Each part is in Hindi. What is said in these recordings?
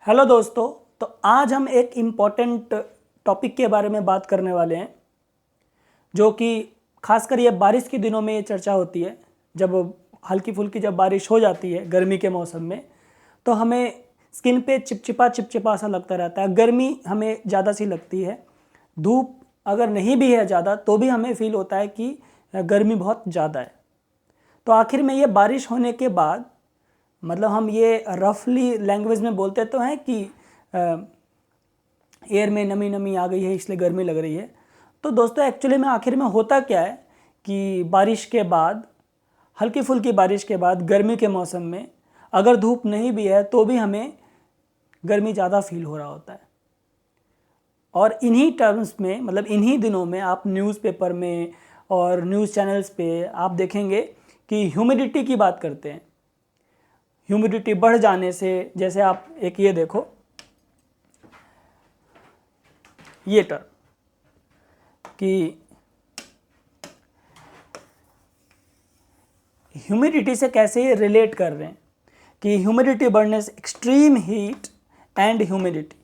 हेलो दोस्तों। तो आज हम एक इम्पॉर्टेंट टॉपिक के बारे में बात करने वाले हैं, जो कि खासकर ये बारिश के दिनों में ये चर्चा होती है। जब हल्की फुल्की जब बारिश हो जाती है गर्मी के मौसम में, तो हमें स्किन पे चिपचिपा चिपचिपा सा लगता रहता है। गर्मी हमें ज़्यादा सी लगती है, धूप अगर नहीं भी है ज़्यादा तो भी हमें फील होता है कि गर्मी बहुत ज़्यादा है। तो आखिर में ये बारिश होने के बाद, मतलब हम ये रफली लैंग्वेज में बोलते तो हैं कि एयर में नमी नमी आ गई है इसलिए गर्मी लग रही है। तो दोस्तों एक्चुअली में आखिर में होता क्या है कि बारिश के बाद, हल्की फुल्की बारिश के बाद गर्मी के मौसम में अगर धूप नहीं भी है तो भी हमें गर्मी ज़्यादा फील हो रहा होता है। और इन्हीं टर्म्स में, मतलब इन्हीं दिनों में आप न्यूज़पेपर में और न्यूज़ चैनल्स पे आप देखेंगे कि ह्यूमिडिटी की बात करते हैं। ह्यूमिडिटी बढ़ जाने से, जैसे आप एक ये देखो, ये टर्म कि ह्यूमिडिटी से कैसे ये रिलेट कर रहे हैं कि ह्यूमिडिटी बढ़ने से एक्सट्रीम हीट एंड ह्यूमिडिटी,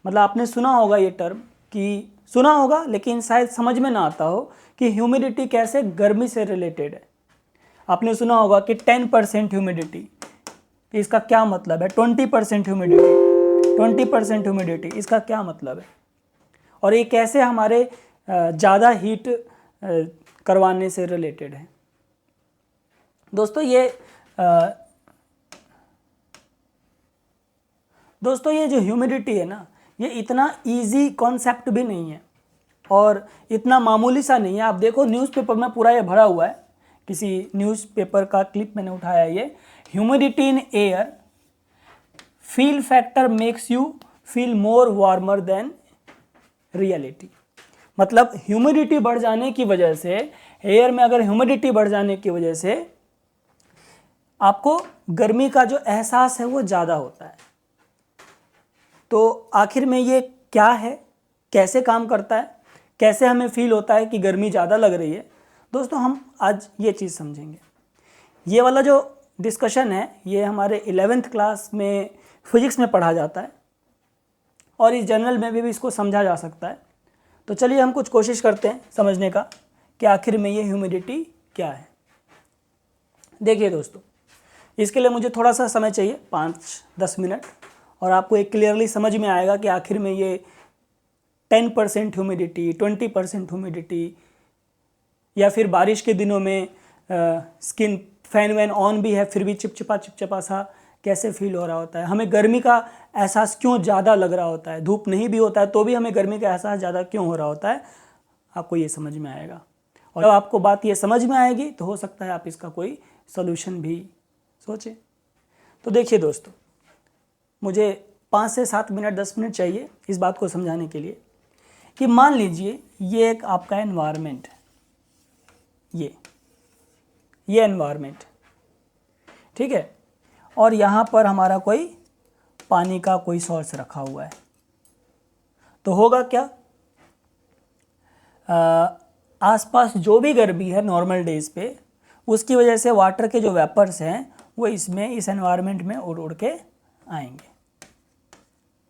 मतलब आपने सुना होगा ये टर्म, कि सुना होगा लेकिन शायद समझ में ना आता हो कि ह्यूमिडिटी कैसे गर्मी से रिलेटेड है। आपने सुना होगा कि 10% ह्यूमिडिटी, इसका क्या मतलब है? 20% ह्यूमिडिटी, 20% ह्यूमिडिटी, इसका क्या मतलब है? और ये कैसे हमारे ज़्यादा हीट करवाने से रिलेटेड है। दोस्तों ये जो ह्यूमिडिटी है ना, ये इतना इजी कॉन्सेप्ट भी नहीं है और इतना मामूली सा नहीं है। आप देखो न्यूज़पेपर में पूरा ये भरा हुआ है, किसी न्यूज़पेपर का क्लिप मैंने उठाया है। ये humidity in air fill factor makes you feel more warmer than reality. मतलब ह्यूमिडिटी बढ़ जाने की वजह से, एयर में अगर ह्यूमिडिटी बढ़ जाने की वजह से आपको गर्मी का जो एहसास है वो ज़्यादा होता है। तो आखिर में ये क्या है, कैसे काम करता है, कैसे हमें फील होता है कि गर्मी ज़्यादा लग रही है, दोस्तों हम आज ये चीज़ समझेंगे। ये वाला जो डिस्कशन है ये हमारे 11th क्लास में फिजिक्स में पढ़ा जाता है और इस जर्नल में भी इसको समझा जा सकता है। तो चलिए हम कुछ कोशिश करते हैं समझने का कि आखिर में ये ह्यूमिडिटी क्या है। देखिए दोस्तों, इसके लिए मुझे थोड़ा सा समय चाहिए, 5-10 मिनट, और आपको एक क्लियरली समझ में आएगा कि आखिर में ये 10% ह्यूमिडिटी, 20% ह्यूमिडिटी, या फिर बारिश के दिनों में स्किन फैन वैन ऑन भी है फिर भी चिपचिपा सा कैसे फील हो रहा होता है। हमें गर्मी का एहसास क्यों ज़्यादा लग रहा होता है, धूप नहीं भी होता है तो भी हमें गर्मी का एहसास ज़्यादा क्यों हो रहा होता है, आपको ये समझ में आएगा। और जब आपको बात ये समझ में आएगी तो हो सकता है आप इसका कोई सोल्यूशन भी सोचें। तो देखिए दोस्तों, मुझे 5 से 7 मिनट, 10 मिनट चाहिए इस बात को समझाने के लिए कि मान लीजिए ये एक आपका एनवायरनमेंट है, ये एनवायरनमेंट, ठीक है, और यहाँ पर हमारा कोई पानी का कोई सोर्स रखा हुआ है। तो होगा क्या, आसपास जो भी गर्मी है नॉर्मल डेज पे, उसकी वजह से वाटर के जो वेपर्स हैं वो इसमें, इस एनवायरनमेंट में उड़ उड़ के आएंगे,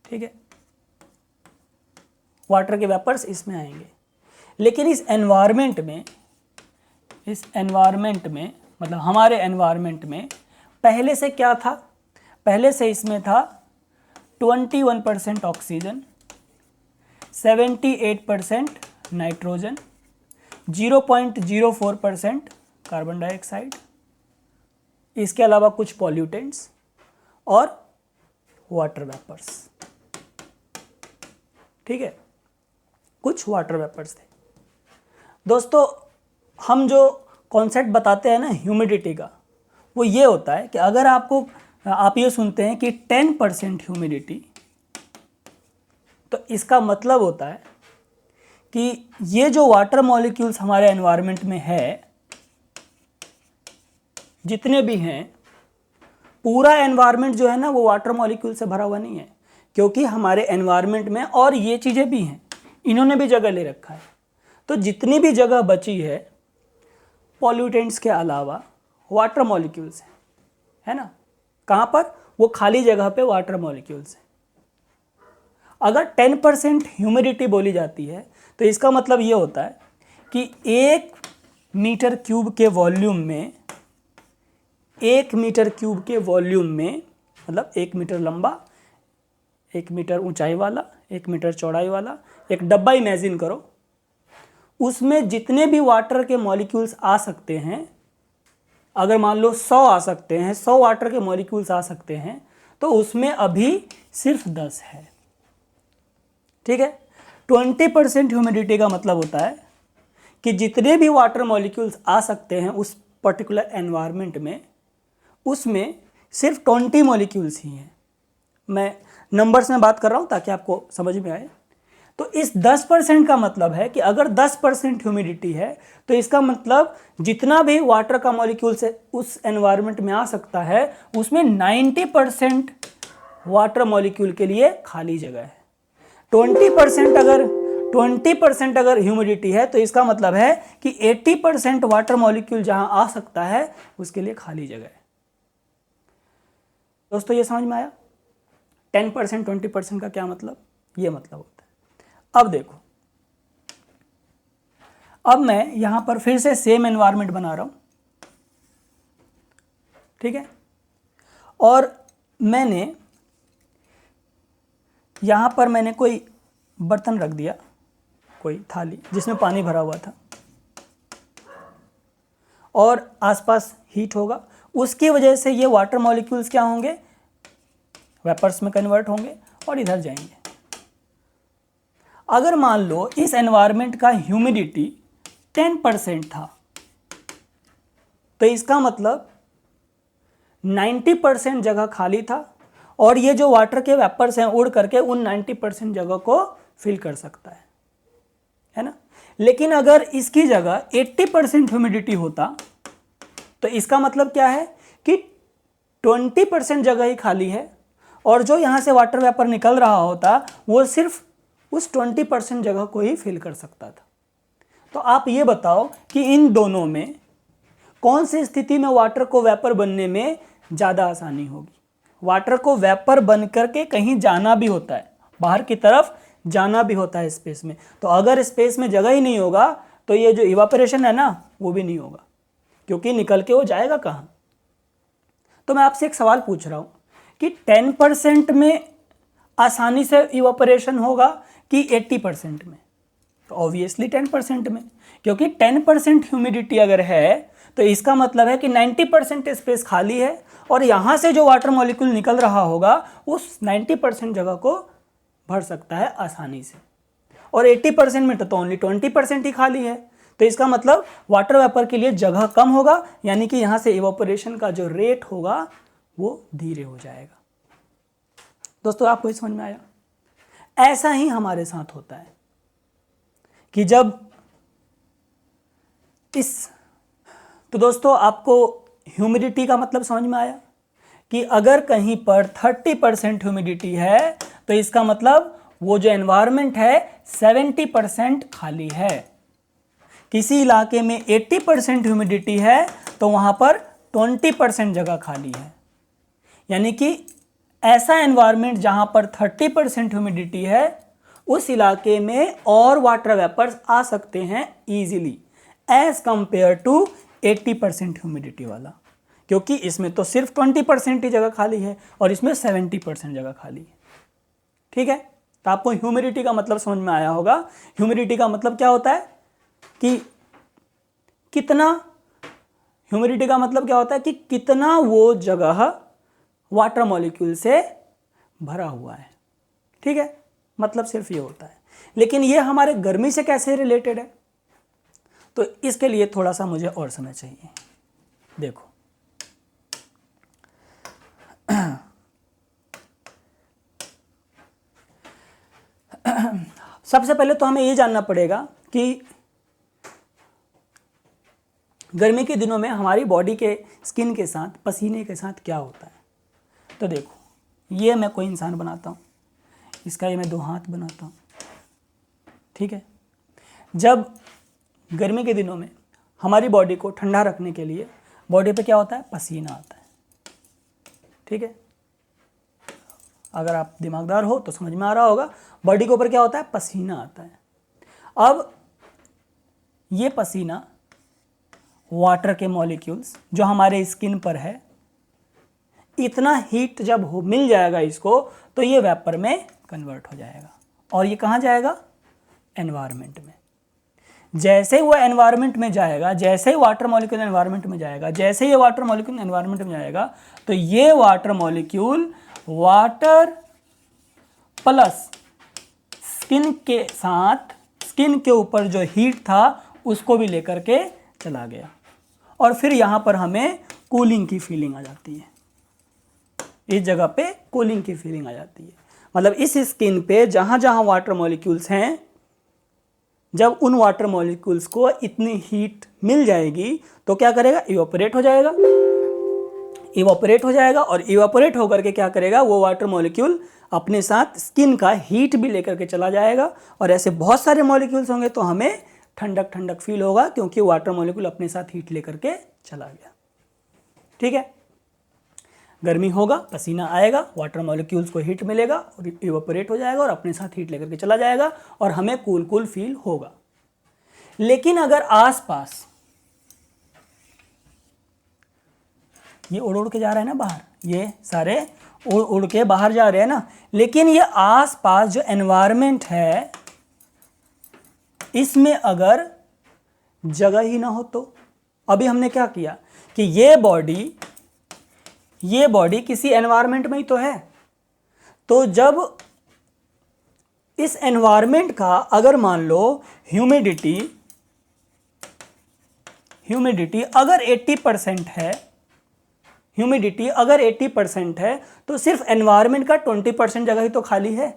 ठीक है, वाटर के वेपर्स इसमें आएंगे। लेकिन इस एनवायरनमेंट में, मतलब हमारे एनवायरनमेंट में पहले से क्या था? पहले से इसमें था 21% ऑक्सीजन, 78% नाइट्रोजन, 0.04% कार्बन डाइऑक्साइड, इसके अलावा कुछ पॉल्यूटेंट्स और वाटर वेपर्स, ठीक है, कुछ वाटर वेपर्स थे। दोस्तों हम जो कॉन्सेप्ट बताते हैं ना ह्यूमिडिटी का, वो ये होता है कि अगर आप ये सुनते हैं कि 10% ह्यूमिडिटी, तो इसका मतलब होता है कि ये जो वाटर मॉलिक्यूल्स हमारे एनवायरनमेंट में है, जितने भी हैं, पूरा एनवायरनमेंट जो है ना वो वाटर मॉलिक्यूल से भरा हुआ नहीं है, क्योंकि हमारे एनवायरनमेंट में और ये चीज़ें भी हैं, इन्होंने भी जगह ले रखा है। तो जितनी भी जगह बची है पॉल्यूटेंट्स के अलावा वाटर मॉलिक्यूल्स है ना, कहाँ पर? वो खाली जगह पे वाटर मॉलिक्यूल्स है। अगर 10% ह्यूमिडिटी बोली जाती है तो इसका मतलब ये होता है कि 1 मीटर क्यूब के वॉल्यूम में, 1 मीटर क्यूब के वॉल्यूम में, मतलब 1 मीटर लंबा, 1 मीटर ऊंचाई वाला, 1 मीटर चौड़ाई वाला एक डब्बा इमेजिन करो, उसमें जितने भी वाटर के मॉलिक्यूल्स आ सकते हैं, अगर मान लो 100 आ सकते हैं, 100 वाटर के मॉलिक्यूल्स आ सकते हैं, तो उसमें अभी सिर्फ 10 है। ठीक है, 20% ह्यूमिडिटी का मतलब होता है कि जितने भी वाटर मॉलिक्यूल्स आ सकते हैं उस पर्टिकुलर एनवायरनमेंट में, उसमें सिर्फ 20 मॉलिक्यूल्स ही हैं। मैं नंबर्स में बात कर रहा हूं ताकि आपको समझ में आए। तो इस 10% का मतलब है कि अगर 10% ह्यूमिडिटी है तो इसका मतलब जितना भी वाटर का मॉलिक्यूल से उस एनवायरनमेंट में आ सकता है उसमें 90% वाटर मॉलिक्यूल के लिए खाली जगह है। 20% अगर ह्यूमिडिटी है तो इसका मतलब है कि 80% वाटर मॉलिक्यूल जहां आ सकता है उसके लिए खाली जगह है। दोस्तों ये समझ में आया 10% 20% का क्या मतलब? ये मतलब होता है। अब देखो, अब मैं यहां पर फिर से सेम एनवायरनमेंट बना रहा हूं, ठीक है, और मैंने यहां पर मैंने कोई बर्तन रख दिया, कोई थाली जिसमें पानी भरा हुआ था, और आसपास हीट होगा, उसकी वजह से ये वाटर मॉलिक्यूल्स क्या होंगे? वेपर्स में कन्वर्ट होंगे और इधर जाएंगे। अगर मान लो इस एनवायरनमेंट का ह्यूमिडिटी 10% था तो इसका मतलब 90% जगह खाली था और ये जो वाटर के वेपर्स हैं उड़ करके उन 90% जगह को फिल कर सकता है ना। लेकिन अगर इसकी जगह 80% ह्यूमिडिटी होता तो इसका मतलब क्या है कि 20% जगह ही खाली है और जो यहां से वाटर वेपर निकल रहा होता वो सिर्फ उस 20% जगह को ही फिल कर सकता था। तो आप ये बताओ कि इन दोनों में कौन सी स्थिति में वाटर को वेपर बनने में ज़्यादा आसानी होगी? वाटर को वेपर बन करके कहीं जाना भी होता है, बाहर की तरफ जाना भी होता है स्पेस में। तो अगर स्पेस में जगह ही नहीं होगा तो ये जो इवापोरेशन है ना वो भी नहीं होगा, क्योंकि निकल के वो जाएगा कहाँ? तो मैं आपसे एक सवाल पूछ रहा हूँ कि 10% में आसानी से इवापोरेशन होगा कि 80% में? तो ऑब्वियसली 10% में, क्योंकि 10% ह्यूमिडिटी अगर है तो इसका मतलब है कि 90% स्पेस खाली है और यहाँ से जो वाटर मॉलिक्यूल निकल रहा होगा उस 90% जगह को भर सकता है आसानी से, और 80% में तो ओनली 20% ही खाली है। तो इसका मतलब वाटर वेपर के लिए जगह कम होगा, यानी कि यहाँ से इवापोरेशन का जो रेट होगा वो धीरे हो जाएगा। दोस्तों आपको समझ में आया? ऐसा ही हमारे साथ होता है कि जब तो दोस्तों आपको ह्यूमिडिटी का मतलब समझ में आया कि अगर कहीं पर 30% ह्यूमिडिटी है तो इसका मतलब वो जो एनवायरनमेंट है 70% खाली है। किसी इलाके में 80% ह्यूमिडिटी है तो वहां पर 20% जगह खाली है, यानी कि ऐसा एनवायरनमेंट जहां पर 30% ह्यूमिडिटी है उस इलाके में और वाटर वेपर्स आ सकते हैं easily as compare to 80% humidity वाला, क्योंकि इसमें तो सिर्फ 20% ही जगह खाली है और इसमें 70% जगह खाली है। ठीक है, तो आपको ह्यूमिडिटी का मतलब समझ में आया होगा। ह्यूमिडिटी का मतलब क्या होता है कि कितना, ह्यूमिडिटी का मतलब क्या होता है कि कितना वो जगह वाटर मॉलिक्यूल से भरा हुआ है। ठीक है, मतलब सिर्फ ये होता है। लेकिन ये हमारे गर्मी से कैसे रिलेटेड है, तो इसके लिए थोड़ा सा मुझे और समय चाहिए। देखो सबसे पहले तो हमें ये जानना पड़ेगा कि गर्मी के दिनों में हमारी बॉडी के स्किन के साथ, पसीने के साथ क्या होता है। तो देखो, ये मैं कोई इंसान बनाता हूँ, इसका ये मैं 2 हाथ बनाता हूँ। ठीक है, जब गर्मी के दिनों में हमारी बॉडी को ठंडा रखने के लिए बॉडी पे क्या होता है? पसीना आता है। ठीक है, अगर आप दिमागदार हो तो समझ में आ रहा होगा। बॉडी के ऊपर क्या होता है, पसीना आता है। अब ये पसीना वाटर के मॉलिक्यूल्स जो हमारे स्किन पर है, इतना हीट जब हो मिल जाएगा इसको, तो ये वेपर में कन्वर्ट हो जाएगा और ये कहाँ जाएगा, एनवायरनमेंट में। जैसे वो एनवायरनमेंट में जाएगा, जैसे ही वाटर मॉलिक्यूल एनवायरनमेंट में जाएगा, जैसे ही ये वाटर मॉलिक्यूल एनवायरनमेंट में जाएगा, तो ये water molecule water plus skin के साथ, स्किन के ऊपर जो हीट था उसको भी लेकर के चला गया और फिर यहाँ पर हमें कूलिंग की फीलिंग आ जाती है। इस जगह पे कूलिंग की फीलिंग आ जाती है। मतलब इस स्किन पे जहाँ जहाँ वाटर मॉलिक्यूल्स हैं, जब उन वाटर मॉलिक्यूल्स को इतनी हीट मिल जाएगी तो क्या करेगा, इवापोरेट हो जाएगा। इवापोरेट हो जाएगा और इवापोरेट होकर के क्या करेगा, वो वाटर मॉलिक्यूल अपने साथ स्किन का हीट भी लेकर के चला जाएगा और ऐसे बहुत सारे मॉलिक्यूल्स होंगे तो हमें ठंडक ठंडक फील होगा क्योंकि वाटर मॉलिक्यूल अपने साथ हीट लेकर के चला गया। ठीक है, गर्मी होगा, पसीना आएगा, वाटर मॉलिक्यूल्स को हीट मिलेगा और इवापोरेट हो जाएगा और अपने साथ हीट लेकर के चला जाएगा और हमें कूल कूल फील होगा। लेकिन अगर आसपास ये उड़ उड़ के जा रहा है ना बाहर, ये सारे उड़ उड़ के बाहर जा रहे हैं ना, लेकिन ये आसपास जो एनवायरनमेंट है इसमें अगर जगह ही ना हो तो, अभी हमने क्या किया कि ये बॉडी किसी एनवायरनमेंट में ही तो है। तो जब इस एनवायरनमेंट का अगर मान लो ह्यूमिडिटी अगर 80% है, ह्यूमिडिटी अगर 80% है तो सिर्फ एनवायरनमेंट का 20% जगह ही तो खाली है।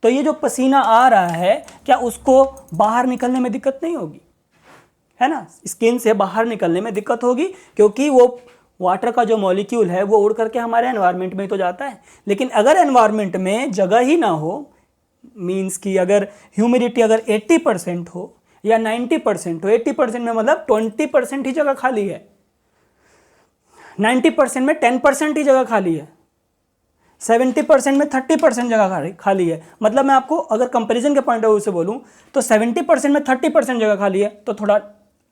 तो ये जो पसीना आ रहा है, क्या उसको बाहर निकलने में दिक्कत नहीं होगी, है ना? स्किन से बाहर निकलने में दिक्कत होगी क्योंकि वो वाटर का जो मॉलिक्यूल है वो उड़ करके हमारे एनवायरनमेंट में ही तो जाता है। लेकिन अगर एनवायरनमेंट में जगह ही ना हो, मीन्स कि अगर ह्यूमिडिटी अगर 80% हो या 90% हो, 80% में मतलब 20% ही जगह खाली है, 90% में 10% ही जगह खाली है, 70% में 30% जगह खाली है। मतलब मैं आपको अगर कंपैरिजन के पॉइंट ऑफ व्यू से बोलूं तो 70% में 30% जगह खाली है तो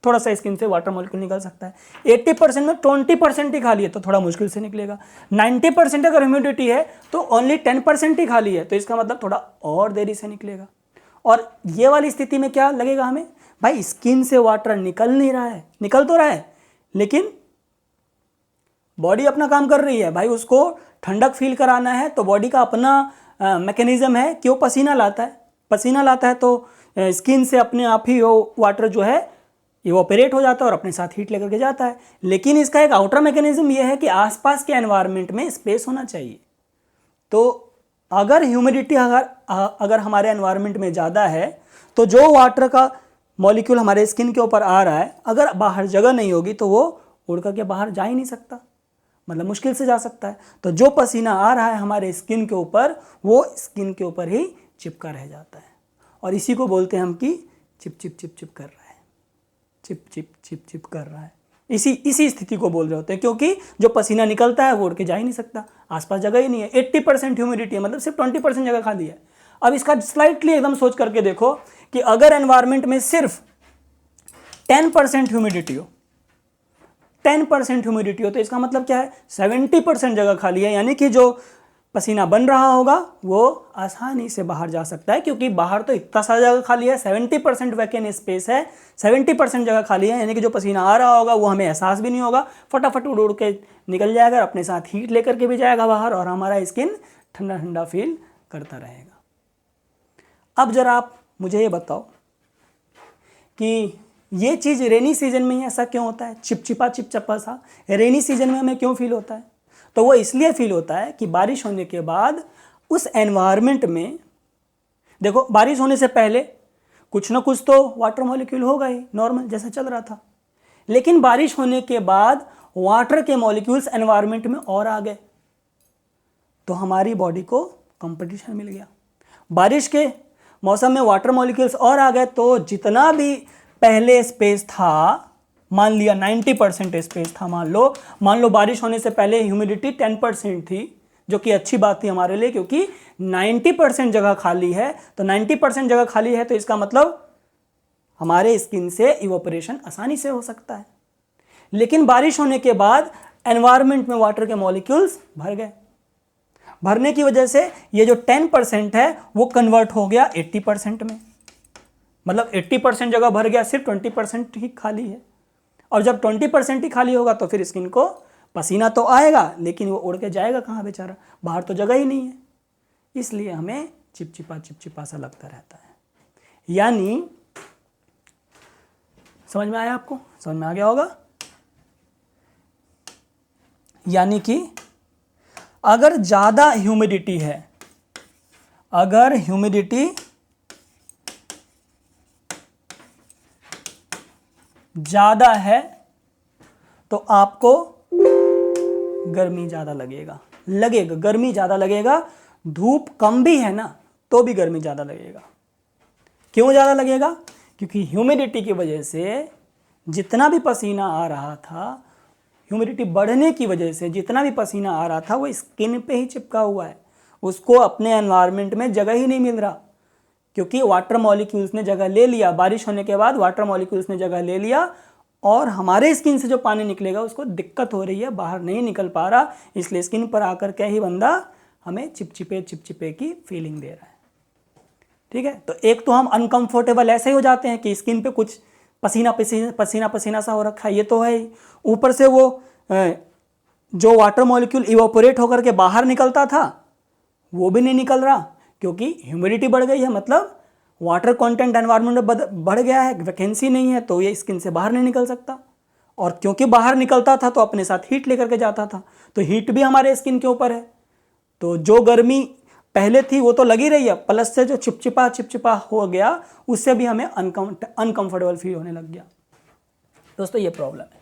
थोड़ा सा स्किन से वाटर मॉलिक्यूल निकल सकता है। 80% में 20% ही खाली है तो थोड़ा मुश्किल से निकलेगा। 90% अगर ह्यूमिडिटी है तो ओनली 10% ही खाली है तो इसका मतलब थोड़ा और देरी से निकलेगा। और ये वाली स्थिति में क्या लगेगा हमें, भाई स्किन से वाटर निकल नहीं रहा है, निकल तो रहा है लेकिन बॉडी अपना काम कर रही है, भाई उसको ठंडक फील कराना है तो बॉडी का अपना मैकेनिज्म है कि वो पसीना लाता है तो स्किन से अपने आप ही वो वाटर जो है इवोपरेट हो जाता है और अपने साथ हीट लेकर के जाता है। लेकिन इसका एक आउटर मैकेनिज्म ये है कि आसपास के एनवायरनमेंट में स्पेस होना चाहिए। तो अगर ह्यूमिडिटी अगर हमारे एनवायरनमेंट में ज़्यादा है तो जो वाटर का मॉलिक्यूल हमारे स्किन के ऊपर आ रहा है, अगर बाहर जगह नहीं होगी तो वो उड़ करके बाहर जा ही नहीं सकता, मतलब मुश्किल से जा सकता है। तो जो पसीना आ रहा है हमारे स्किन के ऊपर वो स्किन के ऊपर ही चिपका रह जाता है और इसी को बोलते हैं हम कि चिप चिप चिप चिप कर रहा है, चिप चिप चिप चिप कर रहा है। इसी स्थिति को बोल रहे होते हैं क्योंकि जो पसीना निकलता है वो उड़ के जा ही नहीं सकता, आसपास जगह ही नहीं है। 80% ह्यूमिडिटी है, मतलब सिर्फ 20% जगह खाली है। अब इसका स्लाइटली एकदम सोच करके देखो कि अगर एनवायरनमेंट में सिर्फ 10% ह्यूमिडिटी हो, 10% ह्यूमिडिटी हो तो इसका मतलब क्या है, 70% जगह खाली है। यानी कि जो पसीना बन रहा होगा वो आसानी से बाहर जा सकता है क्योंकि बाहर तो इतना सारा जगह खाली है, 70% वैकेंट स्पेस है, 70% जगह खाली है। यानी कि जो पसीना आ रहा होगा वो हमें एहसास भी नहीं होगा, फटाफट उड़ उड़ के निकल जाएगा, अपने साथ हीट लेकर के भी जाएगा बाहर और हमारा स्किन ठंडा ठंडा फील करता रहेगा। अब जरा आप मुझे ये बताओ कि ये चीज़ रेनी सीजन में ही ऐसा क्यों होता है, चिपचिपा सा रेनी सीजन में हमें क्यों फील होता है? तो वो इसलिए फील होता है कि बारिश होने के बाद उस एनवायरनमेंट में, देखो बारिश होने से पहले कुछ ना कुछ तो वाटर मॉलिक्यूल होगा ही, नॉर्मल जैसा चल रहा था। लेकिन बारिश होने के बाद वाटर के मॉलिक्यूल्स एनवायरनमेंट में और आ गए तो हमारी बॉडी को कंपटीशन मिल गया। बारिश के मौसम में वाटर मॉलिक्यूल्स और आ गए तो जितना भी पहले स्पेस था, मान लिया 90% स्पेस था, मान लो बारिश होने से पहले ह्यूमिडिटी 10% थी, जो कि अच्छी बात थी हमारे लिए, क्योंकि 90% जगह खाली है। तो 90% जगह खाली है तो इसका मतलब हमारे स्किन से इवोपरेशन आसानी से हो सकता है। लेकिन बारिश होने के बाद एनवायरनमेंट में वाटर के मॉलिक्यूल्स भर गए। भरने की वजह से ये जो 10% है वो कन्वर्ट हो गया 80% में। मतलब 80% जगह भर गया, सिर्फ 20% ही खाली है। और जब 20% ही खाली होगा तो फिर स्किन को पसीना तो आएगा, लेकिन वो उड़ के जाएगा कहाँ बेचारा, बाहर तो जगह ही नहीं है। इसलिए हमें चिपचिपा सा लगता रहता है। यानी समझ में आया आपको? समझ में आ गया होगा। यानी कि अगर ज़्यादा ह्यूमिडिटी है, अगर ह्यूमिडिटी ज़्यादा है तो आपको गर्मी ज़्यादा लगेगा, गर्मी ज़्यादा लगेगा। धूप कम भी है ना तो भी गर्मी ज़्यादा लगेगा। क्यों ज़्यादा लगेगा? क्योंकि ह्यूमिडिटी की वजह से जितना भी पसीना आ रहा था, ह्यूमिडिटी बढ़ने की वजह से जितना भी पसीना आ रहा था वो स्किन पे ही चिपका हुआ है, उसको अपने एनवायरनमेंट में जगह ही नहीं मिल रहा, क्योंकि वाटर मॉलिक्यूल्स ने जगह ले लिया। बारिश होने के बाद वाटर मॉलिक्यूल्स ने जगह ले लिया और हमारे स्किन से जो पानी निकलेगा उसको दिक्कत हो रही है, बाहर नहीं निकल पा रहा। इसलिए स्किन पर आकर के ही बंदा हमें चिपचिपे की फीलिंग दे रहा है। ठीक है, तो एक तो हम अनकंफर्टेबल ऐसे ही हो जाते हैं कि स्किन पे कुछ पसीना सा हो रखा है, ये तो है ही। ऊपर से वो जो वाटर मॉलिक्यूल इवोपोरेट होकर के बाहर निकलता था वो भी नहीं निकल रहा, क्योंकि ह्यूमिडिटी बढ़ गई है। मतलब वाटर कंटेंट एनवायरनमेंट में बढ़ गया है, वैकेंसी नहीं है, तो ये स्किन से बाहर नहीं निकल सकता। और क्योंकि बाहर निकलता था तो अपने साथ हीट लेकर के जाता था, तो हीट भी हमारे स्किन के ऊपर है। तो जो गर्मी पहले थी वो तो लगी रही है, प्लस से जो चिपचिपा हो गया उससे भी हमें अनकंफर्टेबल फील होने लग गया। दोस्तों ये प्रॉब्लम है।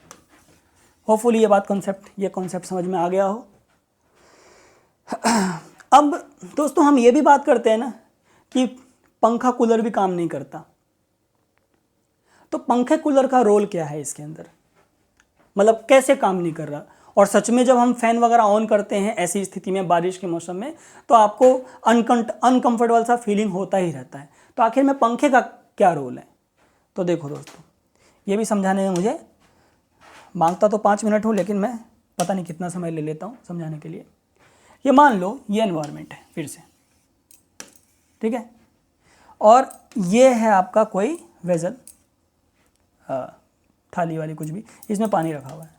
होपफुली ये कॉन्सेप्ट समझ में आ गया हो। अब दोस्तों हम ये भी बात करते हैं ना कि पंखा कूलर भी काम नहीं करता। तो पंखे कूलर का रोल क्या है इसके अंदर, मतलब कैसे काम नहीं कर रहा? और सच में जब हम फैन वगैरह ऑन करते हैं ऐसी स्थिति में, बारिश के मौसम में, तो आपको अनकंफर्टेबल सा फीलिंग होता ही रहता है। तो आखिर में पंखे का क्या रोल है? तो देखो दोस्तों, ये भी समझाने में मुझे मांगता तो 5 मिनट हूँ, लेकिन मैं पता नहीं कितना समय ले लेता हूँ समझाने के लिए। ये मान लो ये एनवायरनमेंट है फिर से, ठीक है, और ये है आपका कोई वेजल, थाली वाली कुछ भी, इसमें पानी रखा हुआ है।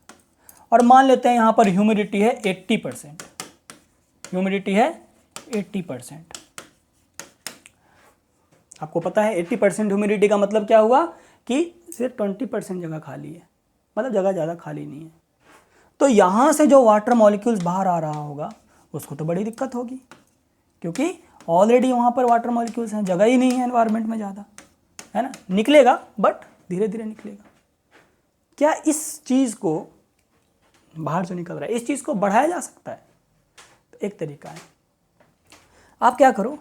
और मान लेते हैं यहाँ पर ह्यूमिडिटी है 80%, ह्यूमिडिटी है 80%। आपको पता है 80% ह्यूमिडिटी का मतलब क्या हुआ कि सिर्फ 20% जगह खाली है, मतलब जगह ज़्यादा खाली नहीं है। तो यहाँ से जो वाटर मॉलिक्यूल्स बाहर आ रहा होगा उसको तो बड़ी दिक्कत होगी, क्योंकि ऑलरेडी वहाँ पर वाटर मॉलिक्यूल्स हैं, जगह ही नहीं है एनवायरनमेंट में ज़्यादा, है ना। निकलेगा बट धीरे धीरे निकलेगा। क्या इस चीज़ को बाहर जो निकल रहा है इस चीज़ को बढ़ाया जा सकता है? तो एक तरीका है, आप क्या करो,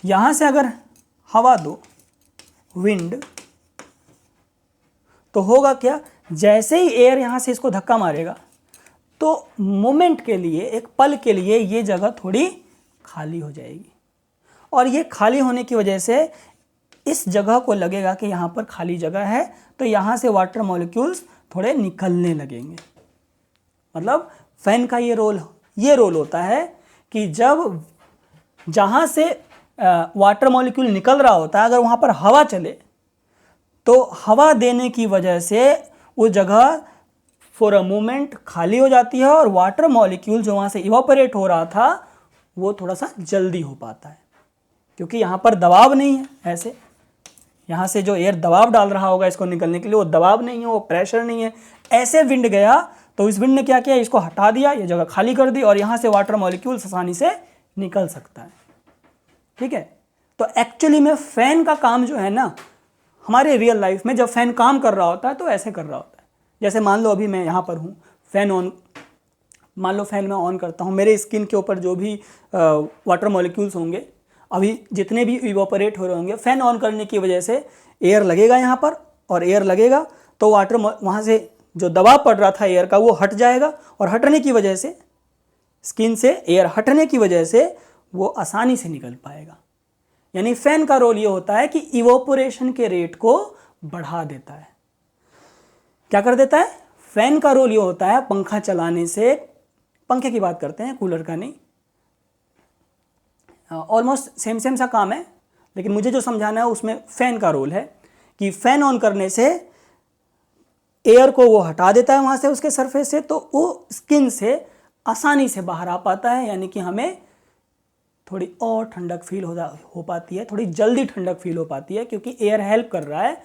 यहाँ से अगर हवा दो, विंड, तो होगा क्या, जैसे ही एयर यहाँ से इसको धक्का मारेगा तो मोमेंट के लिए, एक पल के लिए ये जगह थोड़ी खाली हो जाएगी। और ये खाली होने की वजह से इस जगह को लगेगा कि यहाँ पर खाली जगह है, तो यहाँ से वाटर मॉलिक्यूल्स थोड़े निकलने लगेंगे। मतलब फैन का ये रोल होता है कि जब जहाँ से वाटर मॉलिक्यूल निकल रहा होता है, अगर वहाँ पर हवा चले तो हवा देने की वजह से वो जगह फॉर अ मोमेंट खाली हो जाती है, और वाटर मॉलिक्यूल जो वहाँ से इवापोरेट हो रहा था वो थोड़ा सा जल्दी हो पाता है, क्योंकि यहाँ पर दबाव नहीं है। ऐसे यहाँ से जो एयर दबाव डाल रहा होगा इसको निकलने के लिए, वो दबाव नहीं है, वो प्रेशर नहीं है। ऐसे विंड गया तो इस विंड ने क्या किया, इसको हटा दिया, ये जगह खाली कर दी, और यहाँ से वाटर मॉलिक्यूल्स आसानी से निकल सकता है। ठीक है, तो एक्चुअली में फैन का काम जो है ना, हमारे रियल लाइफ में जब फैन काम कर रहा होता है तो ऐसे कर रहा होता है। जैसे मान लो अभी मैं यहाँ पर हूँ, मान लो फैन मैं ऑन करता हूँ, मेरे स्किन के ऊपर जो भी वाटर मॉलिक्यूल्स होंगे, अभी जितने भी इवोपरेट हो रहे होंगे, फैन ऑन करने की वजह से एयर लगेगा यहाँ पर, और एयर लगेगा तो वाटर वहाँ से जो दबाव पड़ रहा था एयर का वो हट जाएगा, और हटने की वजह से स्किन से एयर हटने की वजह से वो आसानी से निकल पाएगा। यानी फैन का रोल ये होता है कि इवोपोरेशन के रेट को बढ़ा देता है। क्या कर देता है? फैन का रोल ये होता है पंखा चलाने से, पंखे की बात करते हैं, कूलर का नहीं, ऑलमोस्ट सेम सेम सा काम है, लेकिन मुझे जो समझाना है उसमें फैन का रोल है कि फैन ऑन करने से एयर को वो हटा देता है वहाँ से, उसके सरफेस से, तो वो स्किन से आसानी से बाहर आ पाता है। यानी कि हमें थोड़ी और ठंडक फील हो पाती है, थोड़ी जल्दी ठंडक फील हो पाती है, क्योंकि एयर हेल्प कर रहा है,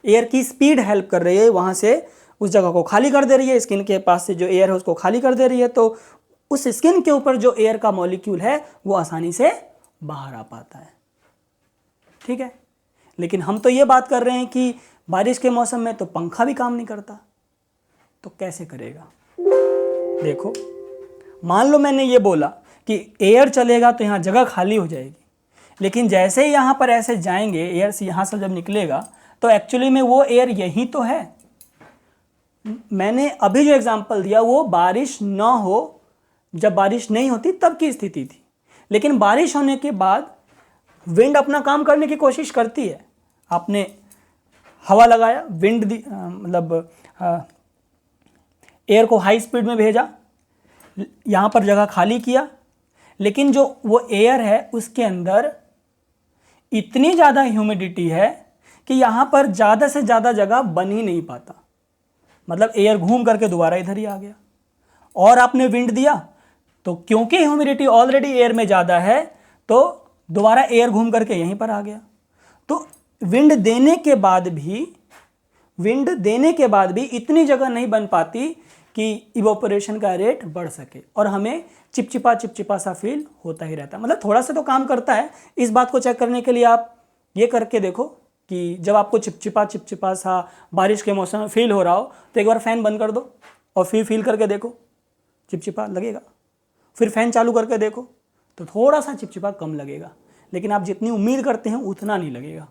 एयर की स्पीड हेल्प कर रही है, वहाँ से उस जगह को खाली कर दे रही है, स्किन के पास से जो एयर है उसको खाली कर दे रही है, तो उस स्किन के ऊपर जो एयर का मॉलिक्यूल है वो आसानी से बाहर आ पाता है। ठीक है, लेकिन हम तो ये बात कर रहे हैं कि बारिश के मौसम में तो पंखा भी काम नहीं करता, तो कैसे करेगा? देखो, मान लो मैंने ये बोला कि एयर चलेगा तो यहाँ जगह खाली हो जाएगी, लेकिन जैसे ही यहाँ पर ऐसे जाएंगे, एयर से यहाँ से जब निकलेगा तो एक्चुअली में वो एयर यही तो है। मैंने अभी जो एग्जांपल दिया वो बारिश ना हो, जब बारिश नहीं होती तब की स्थिति थी, लेकिन बारिश होने के बाद विंड अपना काम करने की कोशिश करती है। आपने हवा लगाया, विंड मतलब एयर को हाई स्पीड में भेजा, यहाँ पर जगह खाली किया, लेकिन जो वो एयर है उसके अंदर इतनी ज़्यादा ह्यूमिडिटी है कि यहाँ पर ज़्यादा से ज़्यादा जगह बन ही नहीं पाता। मतलब एयर घूम करके दोबारा इधर ही आ गया। और आपने विंड दिया तो क्योंकि ह्यूमिडिटी ऑलरेडी एयर में ज़्यादा है तो दोबारा एयर घूम करके यहीं पर आ गया। तो विंड देने के बाद भी इतनी जगह नहीं बन पाती कि इवोपोरेशन का रेट बढ़ सके और हमें चिपचिपा सा फील होता ही रहता है। मतलब थोड़ा सा तो काम करता है। इस बात को चेक करने के लिए आप ये करके देखो कि जब आपको चिपचिपा सा बारिश के मौसम में फील हो रहा हो तो एक बार फैन बंद कर दो और फिर फील करके देखो, चिपचिपा लगेगा। फिर फैन चालू करके देखो तो थोड़ा सा चिपचिपा कम लगेगा, लेकिन आप जितनी उम्मीद करते हैं उतना नहीं लगेगा।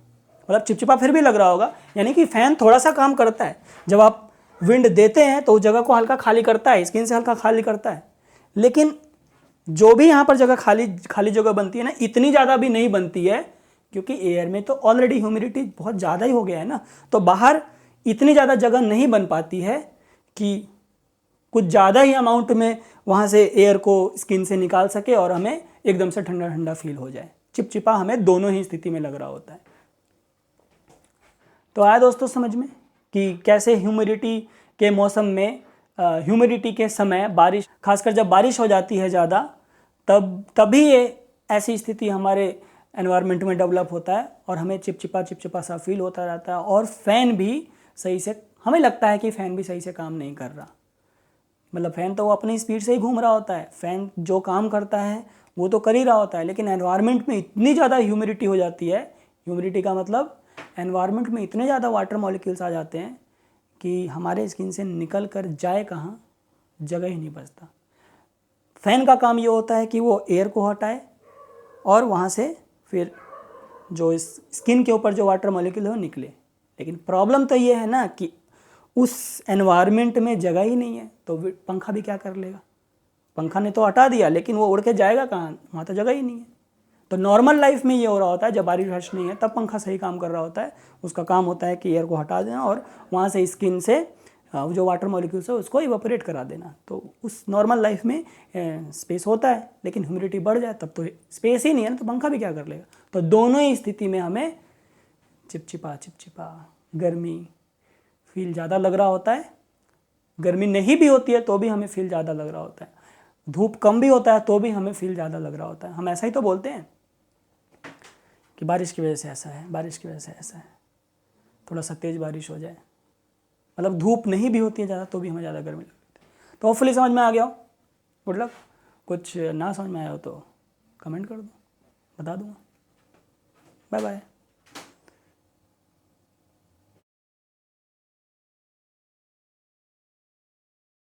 मतलब चिपचिपा फिर भी लग रहा होगा, यानी कि फ़ैन थोड़ा सा काम करता है। जब आप विंड देते हैं तो उस जगह को हल्का खाली करता है, स्किन से हल्का खाली करता है, लेकिन जो भी यहाँ पर जगह खाली जगह बनती है ना, इतनी ज़्यादा भी नहीं बनती है, क्योंकि एयर में तो ऑलरेडी ह्यूमिडिटी बहुत ज़्यादा ही हो गया है ना। तो बाहर इतनी ज़्यादा जगह नहीं बन पाती है कि कुछ ज़्यादा ही अमाउंट में वहाँ से एयर को स्किन से निकाल सके और हमें एकदम से ठंडा ठंडा फील हो जाए। चिपचिपा हमें दोनों ही स्थिति में लग रहा होता है। तो आया दोस्तों समझ में कि कैसे ह्यूमिडिटी के मौसम में, ह्यूमिडिटी के समय बारिश, खासकर जब बारिश हो जाती है ज़्यादा, तभी ये ऐसी स्थिति हमारे एनवायरनमेंट में डेवलप होता है और हमें चिपचिपा सा फील होता रहता है। और फ़ैन भी सही से, हमें लगता है कि फ़ैन भी सही से काम नहीं कर रहा। मतलब फ़ैन तो वो अपनी स्पीड से ही घूम रहा होता है, फ़ैन जो काम करता है वो तो कर ही रहा होता है, लेकिन एनवायरनमेंट में इतनी ज़्यादा ह्यूमिडिटी हो जाती है। ह्यूमिडिटी का मतलब एनवायरनमेंट में इतने ज़्यादा वाटर मॉलिक्यूल्स आ जाते हैं कि हमारे स्किन से निकल कर जाए कहाँ, जगह ही नहीं बचता। फ़ैन का काम ये होता है कि वो एयर को हटाए और वहाँ से फिर जो इस स्किन के ऊपर जो वाटर मॉलिक्यूल है वो निकले। लेकिन प्रॉब्लम तो ये है ना कि उस एनवायरनमेंट में जगह ही नहीं है, तो पंखा भी क्या कर लेगा। पंखा ने तो हटा दिया, लेकिन वो उड़ के जाएगा कहाँ, वहाँ तो जगह ही नहीं है। तो नॉर्मल लाइफ में ये हो रहा होता है, जब बारिश नहीं है तब पंखा सही काम कर रहा होता है। उसका काम होता है कि एयर को हटा देना और वहाँ से स्किन से जो वाटर मॉलिक्यूल्स है उसको इवेपोरेट करा देना। तो उस नॉर्मल लाइफ में स्पेस होता है, लेकिन ह्यूमिडिटी बढ़ जाए तब तो स्पेस ही नहीं है ना, तो पंखा भी क्या कर लेगा। तो दोनों ही स्थिति में हमें चिपचिपा गर्मी फील ज़्यादा लग रहा होता है। गर्मी नहीं भी होती है तो भी हमें फील ज़्यादा लग रहा होता है। धूप कम भी होता है तो भी हमें फील ज़्यादा लग रहा होता है। हम ऐसा ही तो बोलते हैं कि बारिश की वजह से ऐसा है, बारिश की वजह से ऐसा है, थोड़ा सा तेज़ बारिश हो जाए। मतलब धूप नहीं भी होती है ज़्यादा तो भी हमें ज़्यादा गर्मी लगती है। तो होपफुली समझ में आ गया हो। Good luck. कुछ ना समझ में आया हो तो कमेंट कर दो, बता दूँगा। Bye bye.